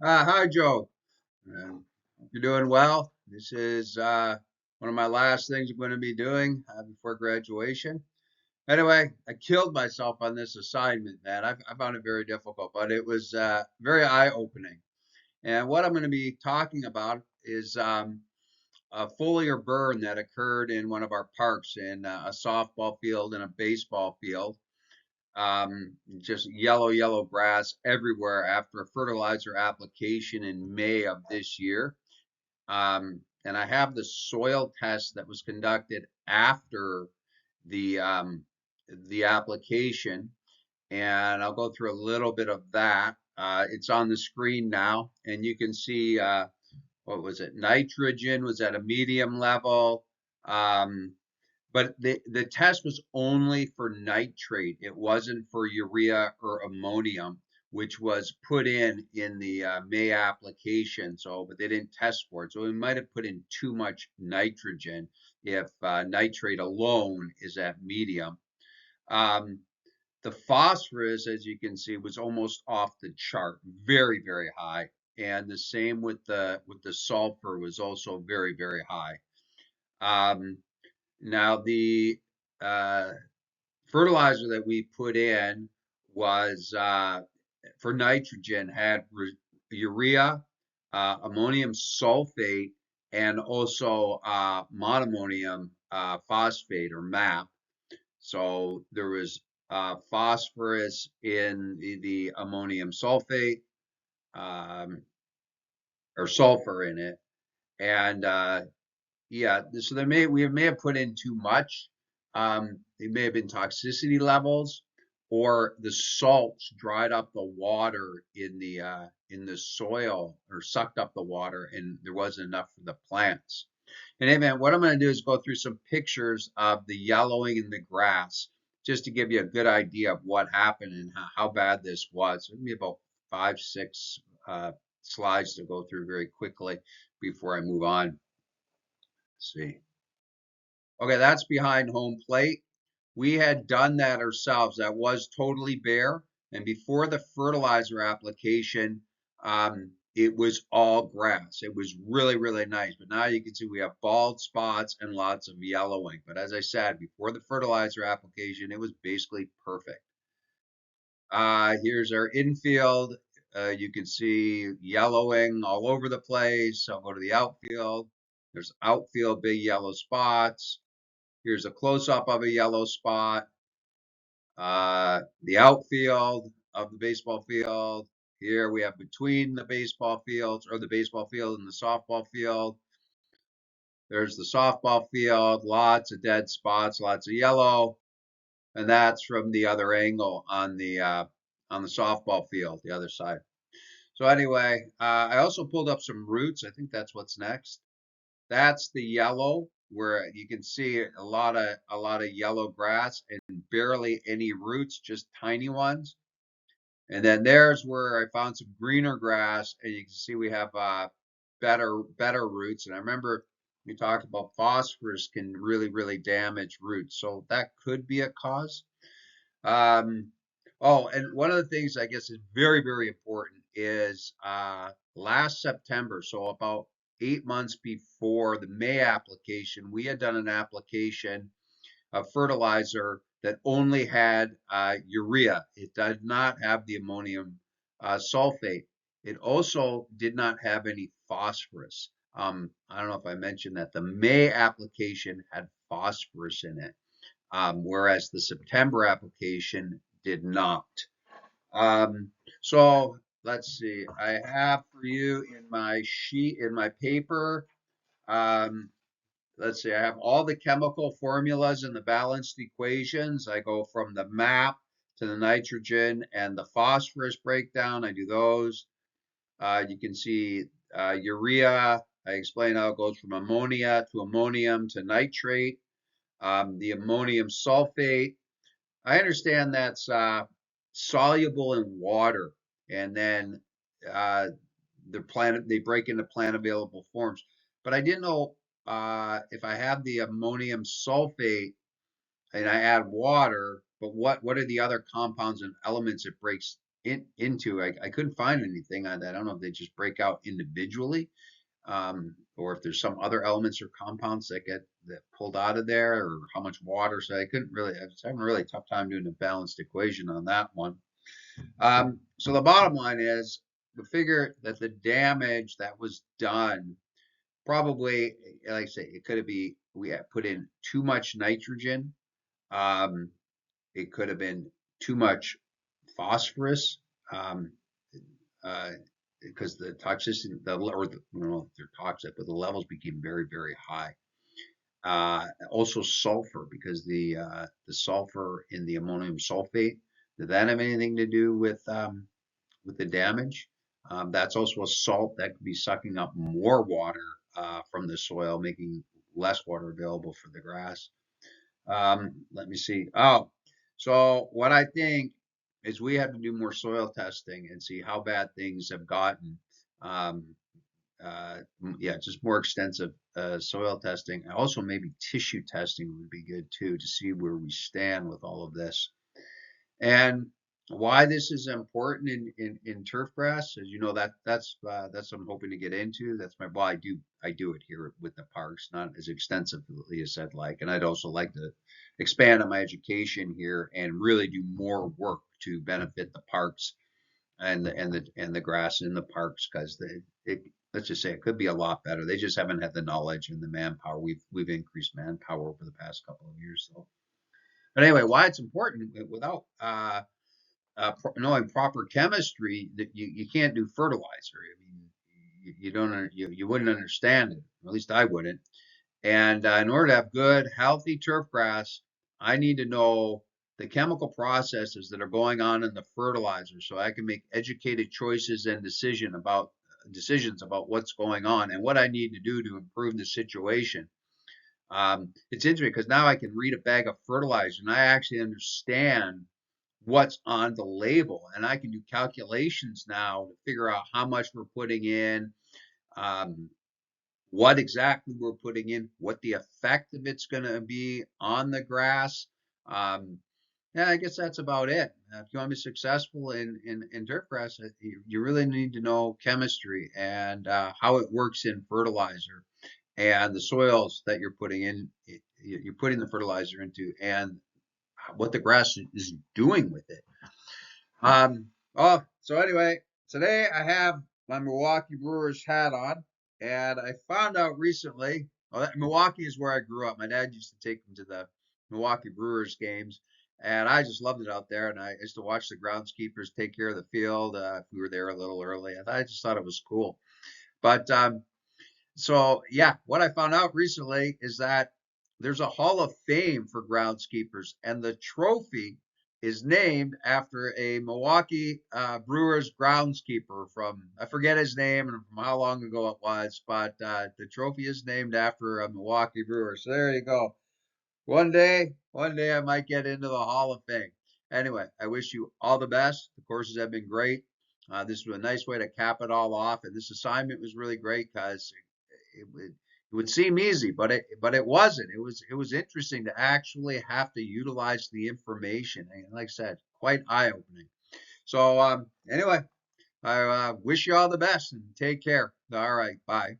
Hi, Joe. Hope you're doing well. This is one of my last things I'm going to be doing before graduation. Anyway, I killed myself on this assignment, man. I found it very difficult, but it was very eye-opening. And what I'm going to be talking about is a foliar burn that occurred in one of our parks in a softball field and a baseball field. Just yellow grass everywhere after a fertilizer application in May of this year. And I have the soil test that was conducted after the um, the application, and I'll go through a little bit of that. It's on the screen now, and you can see what was it? Nitrogen was at a medium level. Um, but the test was only for nitrate. It wasn't for urea or ammonium, which was put in the May application. So, but they didn't test for it. So we might have put in too much nitrogen if nitrate alone is at medium. Um, the phosphorus, as you can see, was almost off the chart, very high. And the same with the sulfur was also very high. Um, Now, the uh, fertilizer that we put in was for nitrogen had urea, ammonium sulfate, and also monoammonium phosphate or MAP. So there was phosphorus in the ammonium sulfate um, or sulfur in it, and yeah, so we may have put in too much. It may have been toxicity levels, or the salts dried up the water in the soil or sucked up the water, and there wasn't enough for the plants. And hey, man, what I'm going to do is go through some pictures of the yellowing in the grass, just to give you a good idea of what happened and how bad this was. It'll be about 5, 6 slides to go through very quickly before I move on. Let's see. Okay, that's behind home plate. We had done that ourselves. That was totally bare. And before the fertilizer application, it was all grass. It was really nice. But now you can see we have bald spots and lots of yellowing. But as I said, before the fertilizer application, it was basically perfect. Here's our infield. You can see yellowing all over the place. I'll go to the outfield. There's outfield, big yellow spots. Here's a close-up of a yellow spot. The outfield of the baseball field. Here we have between the baseball fields, or the baseball field and the softball field. There's the softball field, lots of dead spots, lots of yellow, and that's from the other angle on the softball field, the other side. So anyway, I also pulled up some roots. I think that's what's next. That's the yellow where you can see a lot of yellow grass and barely any roots, just tiny ones. And then there's where I found some greener grass, and you can see we have better roots. And I remember we talked about phosphorus can really damage roots, so that could be a cause. Um, oh, and one of the things I guess is very important is last September, so about 8 months before the May application, we had done an application of fertilizer that only had urea. It did not have the ammonium sulfate. It also did not have any phosphorus. I don't know if I mentioned that the May application had phosphorus in it, whereas the September application did not. Um, so let's see. I have for you in my sheet, in my paper, um, let's see, I have all the chemical formulas and the balanced equations. I go from the MAP to the nitrogen and the phosphorus breakdown. I do those. You can see urea. I explain how it goes from ammonia to ammonium to nitrate. The ammonium sulfate. I understand that's soluble in water, and then uh, they break into plant available forms. But I didn't know if I have the ammonium sulfate and I add water, but what are the other compounds and elements it breaks into. I couldn't find anything on that. I don't know if they just break out individually, or if there's some other elements or compounds that get that pulled out of there, or how much water. So I couldn't really. I was having a really tough time doing a balanced equation on that one. So the bottom line is, we figure that the damage that was done probably, like I say, it could be we had put in too much nitrogen. Um, it could have been too much phosphorus, um, uh, because the toxicity, or the, you know, they're toxic, but the levels became very, very high. Also sulfur, because the sulfur in the ammonium sulfate, did that have anything to do with the damage? That's also a salt that could be sucking up more water from the soil, making less water available for the grass. Let me see. Oh, so what I think is we have to do more soil testing and see how bad things have gotten. Um, yeah, just more extensive soil testing. Also, maybe tissue testing would be good too, to see where we stand with all of this. And why this is important in turf grass, as you know, that's what I'm hoping to get into. That's my, well, I do it here with the parks, not as extensively as I'd like. And I'd also like to expand on my education here and really do more work to benefit the parks and the grass in the parks, because let's just say it could be a lot better. They just haven't had the knowledge and the manpower. We've increased manpower over the past couple of years. So, but anyway, why it's important, without knowing proper chemistry, that you can't do fertilizer. I mean, you don't you wouldn't understand it. At least I wouldn't. And in order to have good, healthy turf grass, I need to know the chemical processes that are going on in the fertilizer, so I can make educated choices and decisions about what's going on and what I need to do to improve the situation. It's interesting because now I can read a bag of fertilizer and I actually understand what's on the label, and I can do calculations now to figure out how much we're putting in, um, what exactly we're putting in, what the effect of it's going to be on the grass. Um, yeah, I guess that's about it. If you want to be successful in turf grass, you really need to know chemistry and how it works in fertilizer, and the soils that you're putting in, you're putting the fertilizer into, and what the grass is doing with it. So anyway, today I have my Milwaukee Brewers hat on, and I found out recently, well, that Milwaukee is where I grew up. My dad used to take me to the Milwaukee Brewers games, and I just loved it out there. And I used to watch the groundskeepers take care of the field if we were there a little early. I just thought it was cool. But so yeah, what I found out recently is that there's a Hall of Fame for groundskeepers, and the trophy is named after a Milwaukee Brewers groundskeeper from, I forget his name and from how long ago it was, but the trophy is named after a Milwaukee Brewer. So there you go. One day I might get into the Hall of Fame. Anyway, I wish you all the best. The courses have been great. This was a nice way to cap it all off, and this assignment was really great because it would seem easy, but it wasn't. It was interesting to actually have to utilize the information, and like I said, quite eye opening. So anyway, I wish you all the best and take care. All right, bye.